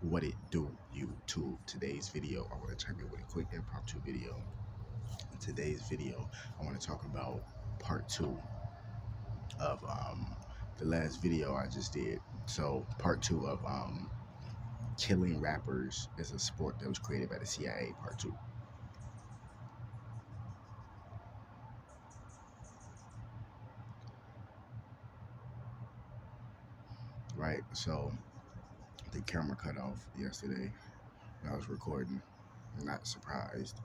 What it do, YouTube? Today's video, I want to chime in with a quick impromptu video. In today's video, I want to talk about part two of the last video I just did. So part two of killing rappers is a sport that was created by the CIA. Part two. Right. So the camera cut off yesterday when I was recording. I'm not surprised,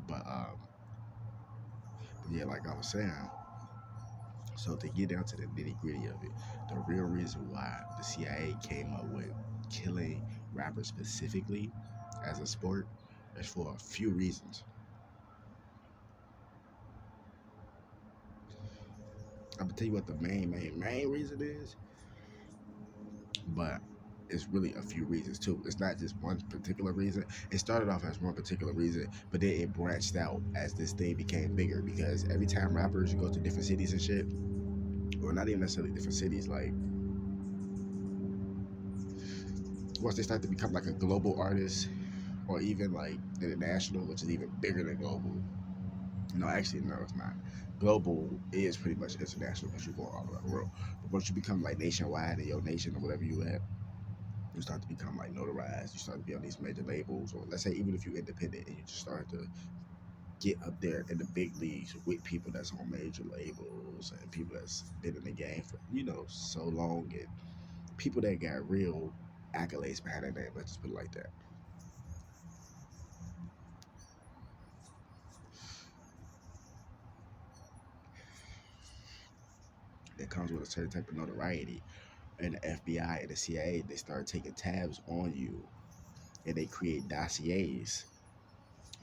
but yeah, like I was saying. So to get down to the nitty gritty of it, the real reason why the CIA came up with killing rappers specifically as a sport is for a few reasons. I'm gonna tell you what the main reason is, but it's really a few reasons too. It's not just one particular reason. It started off as one particular reason, but then it branched out as this thing became bigger because every time rappers go to different cities and shit, or not even necessarily different cities, like once they start to become like a global artist or even like international, which is even bigger than global. No, actually, no, it's not. Global is pretty much international because you're going all around the world. But once you become like nationwide in your nation or whatever you at, you start to become like notarized. You start to be on these major labels, or let's say even if you're independent and you just start to get up there in the big leagues with people that's on major labels and people that's been in the game for so long, and people that got real accolades behind their name. Let's just put it like that. That comes with a certain type of notoriety. And the FBI and the CIA, they start taking tabs on you and they create dossiers.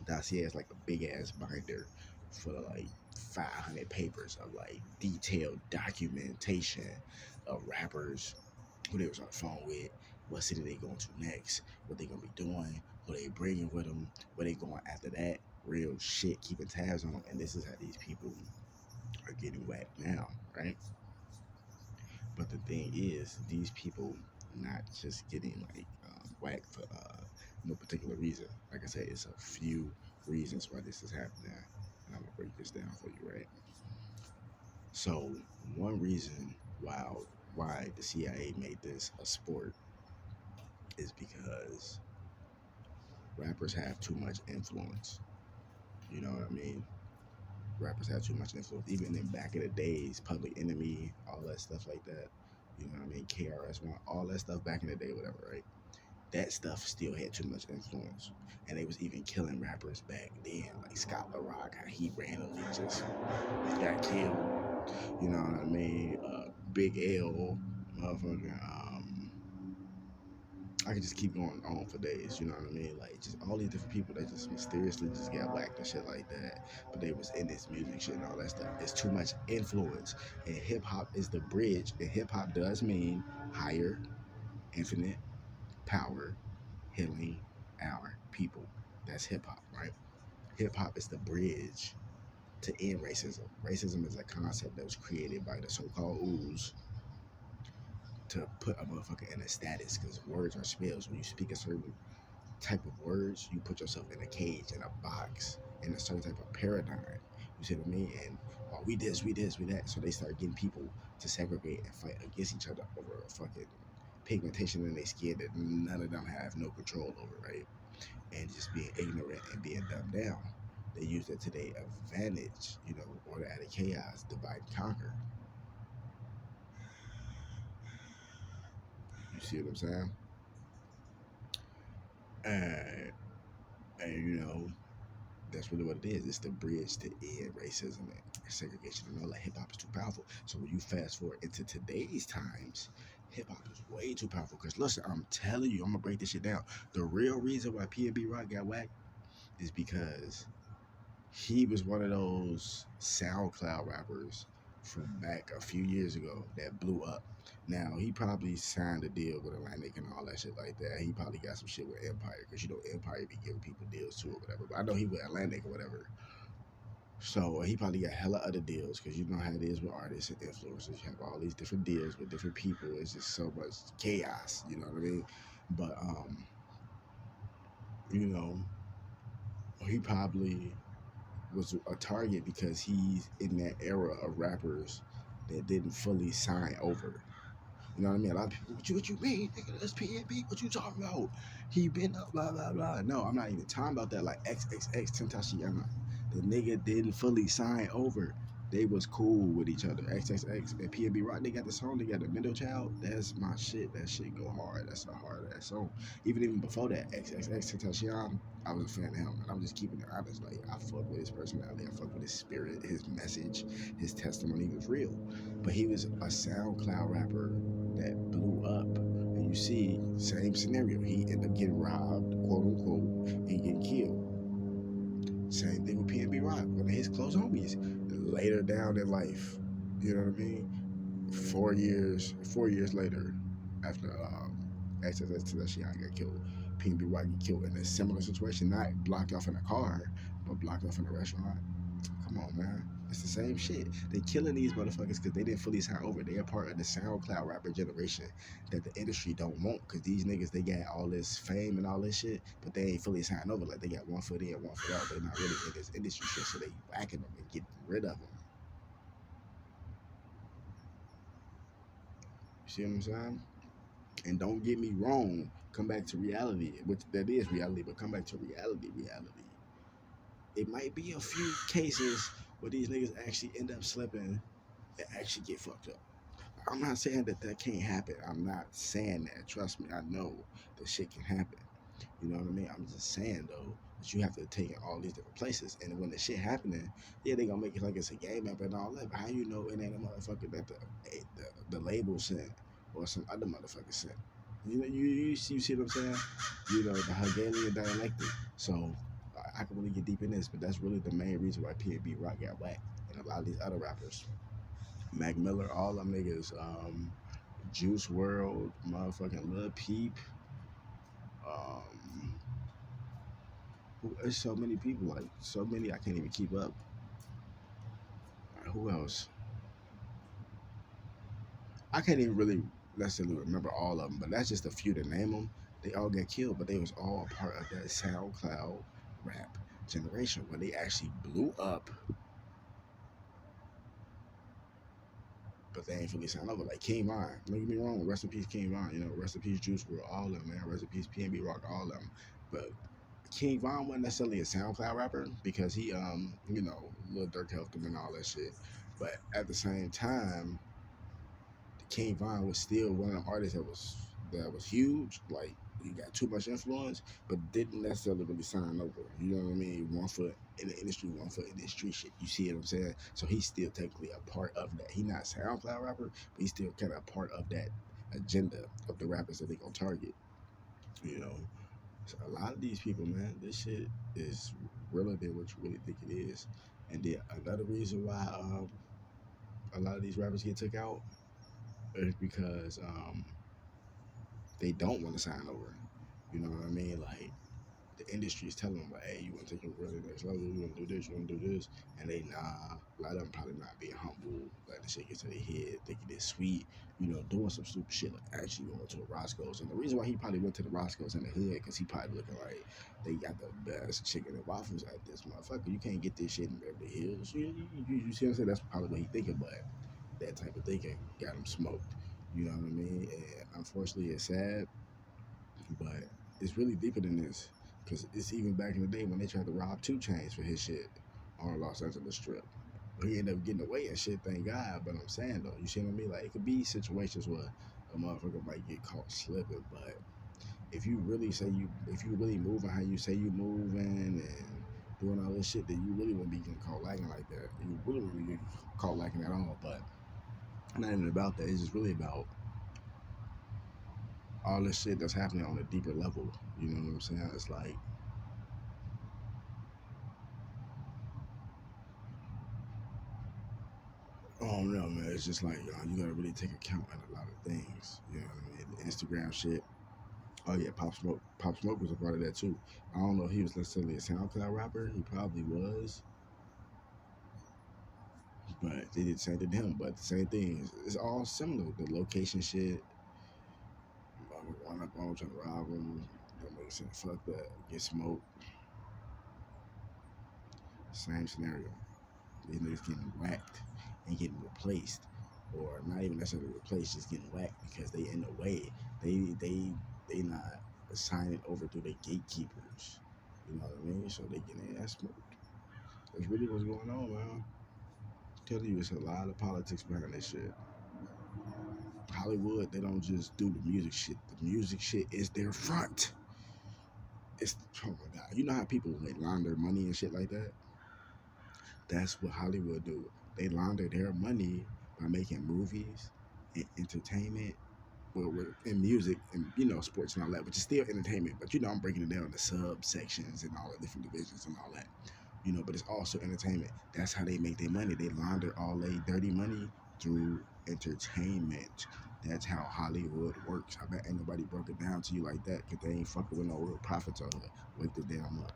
Dossier is like a big ass binder for like 500 papers of like detailed documentation of rappers, who they was on the phone with, what city they going to next, what they gonna be doing, who they bringing with them, where they going after that. Real shit, keeping tabs on them. And this is how these people are getting whacked now, right? But the thing is, these people not just getting like whacked for no particular reason. Like I said, it's a few reasons why this is happening, and I'm gonna break this down for you, right? So one reason why the CIA made this a sport is because rappers have too much influence. You know what I mean? Rappers have too much influence. Even in back in the days, Public Enemy, all that stuff like that. You know what I mean? KRS-One, all that stuff back in the day, whatever, right? That stuff still had too much influence. And they was even killing rappers back then, like Scott LaRock, how he randomly just got killed. You know what I mean? Big L, motherfucker. I could just keep going on for days, you know what I mean? Like, just all these different people that just mysteriously just got whacked and shit like that. But they was in this music shit and all that stuff. It's too much influence. And hip hop is the bridge. And hip hop does mean higher, infinite power, healing our people. That's hip hop, right? Hip hop is the bridge to end racism. Racism is a concept that was created by the so-called ooze to put a motherfucker in a status because words are spells. When you speak a certain type of words, you put yourself in a cage, in a box, in a certain type of paradigm. You see what I mean? And we this, we this, we that. So they start getting people to segregate and fight against each other over a fucking pigmentation in their skin that none of them have no control over, right? And just being ignorant and being dumbed down. They use that to their advantage, order out of chaos, divide and conquer. You see what I'm saying? And, and that's really what it is. It's the bridge to end racism and segregation. Like hip hop is too powerful. So when you fast forward into today's times, hip hop is way too powerful. Because listen, I'm telling you, I'm gonna break this shit down. The real reason why P&B Rock got whacked is because he was one of those SoundCloud rappers from back a few years ago that blew up. Now, he probably signed a deal with Atlantic and all that shit like that. He probably got some shit with Empire because Empire be giving people deals too or whatever. But I know he with Atlantic or whatever. So he probably got hella other deals because you know how it is with artists and influencers. You have all these different deals with different people. It's just so much chaos. You know what I mean? But you know, he probably was a target because he's in that era of rappers that didn't fully sign over. You know what I mean? A lot of people, what you mean, nigga? That's PNB. What you talking about? He been up, blah, blah, blah. No, I'm not even talking about that. Like XXX Tentacion. The nigga didn't fully sign over. They was cool with each other. XXX and PNB Rock, they got the song together. Middle Child, that's my shit. That shit go hard. That's a hard ass song. Even before that, XXX Tentacion, I was a fan of him. And I'm just keeping it honest. Like, I fuck with his personality. I fuck with his spirit, his message, his testimony was real. But he was a SoundCloud rapper that blew up. And you see, same scenario. He ended up getting robbed, quote unquote, and getting killed. Same thing with PNB Rock, one of his close homies. Later down in life, you know what I mean? 4 years later, after XXX Tentacion got killed, PNB Rock got killed in a similar situation, not blocked off in a car, but blocked off in a restaurant. Come on, man. It's the same shit. They killing these motherfuckers because they didn't fully sign over. They are part of the SoundCloud rapper generation that the industry don't want. Because these niggas, they got all this fame and all this shit, but they ain't fully signed over. Like, they got one foot in, one foot out. They're not really in this industry shit, so they whacking them and getting rid of them. You see what I'm saying? And don't get me wrong. Come back to reality, which that is reality, but come back to reality. It might be a few cases where these niggas actually end up slipping and actually get fucked up. I'm not saying that that can't happen. I'm not saying that. Trust me, I know that shit can happen. You know what I mean? I'm just saying though that you have to take it all these different places. And when the shit happening, yeah, they gonna make it like it's a game app and all that. But how you know it ain't a motherfucker that the label sent or some other motherfucker sent? You know, you see what I'm saying? You know, the Hungarian dialectic. So I can really get deep in this, but that's really the main reason why P&B Rock got whacked and a lot of these other rappers. Mac Miller, all them niggas, Juice World, motherfucking Lil Peep. Um, there's so many people, like so many I can't even keep up. Who else? I can't even really necessarily remember all of them, but that's just a few to name them. They all got killed, but they was all a part of that SoundCloud rap generation where they actually blew up, but they ain't fully signed over. Like King Von, don't get me wrong, rest in peace King Von, you know, rest in peace Juice WRLD, all of them, man, rest in peace PNB Rock, all of them. But King Von wasn't necessarily a SoundCloud rapper because he, you know, Lil Durk helped him and all that shit. But at the same time, King Von was still one of them artists that was huge. Like he got too much influence, but didn't necessarily really sign over. You know what I mean? One foot in the industry, one foot in the street shit. You see what I'm saying? So he's still technically a part of that. He's not a SoundCloud rapper, but he's still kind of a part of that agenda of the rappers that they gonna target. You know, so a lot of these people, man, this shit is realer than what you really think it is. And then another reason why a lot of these rappers get took out is because they don't want to sign over. You know what I mean? Like the industry is telling them, like, hey, you want to take your career to the next level? You want to do this? You want to do this? And they nah. A lot of them probably not being humble. Like the shit gets to their head, thinking it's sweet. You know, doing some stupid shit like actually going to the Roscoe's. And the reason why he probably went to the Roscoe's in the hood because he probably looking like they got the best chicken and waffles at this motherfucker. You can't get this shit in Beverly Hills. You see what I'm saying? That's probably what he thinking, but that type of thinking got him smoked. You know what I mean? And unfortunately, it's sad, but it's really deeper than this. Because it's even back in the day when they tried to rob 2 Chainz for his shit on Los Angeles Strip. He ended up getting away and shit, thank God. But I'm saying though, you see what I mean? Like it could be situations where a motherfucker might get caught slipping, but if you really if you really moving how you say you moving and doing all this shit, then you really wouldn't be getting caught lacking like that. You really wouldn't be getting caught lacking at all. But not even about that. It's just really about all this shit that's happening on a deeper level. You know what I'm saying? It's like I don't know, man. It's just like you gotta really take account of a lot of things. You know what I mean? The Instagram shit. Oh yeah, Pop Smoke. Pop Smoke was a part of that too. I don't know if he was necessarily a SoundCloud rapper. He probably was, But they did the same thing to him. But the same thing is it's all similar. The location shit. One up on trying to rob him. Don't make sense. Fuck that. Get smoked. Same scenario. These niggas getting whacked and getting replaced, or not even necessarily replaced, just getting whacked because they in the way. They not signing over through the gatekeepers. You know what I mean? So they getting their ass smoked. That's really what's going on, man. I'm telling you, it's a lot of politics behind this shit. Hollywood, they don't just do the music shit. The music shit is their front. It's oh my god. You know how people launder money and shit like that? That's what Hollywood do. They launder their money by making movies and entertainment, well, in music and sports and all that, but it's still entertainment. But I'm breaking it down into subsections and all the different divisions and all that. But it's also entertainment. That's how they make their money. They launder all their dirty money through entertainment. That's how Hollywood works. I bet ain't nobody broke it down to you like that because they ain't fucking with no real profits on it. Wake the damn up.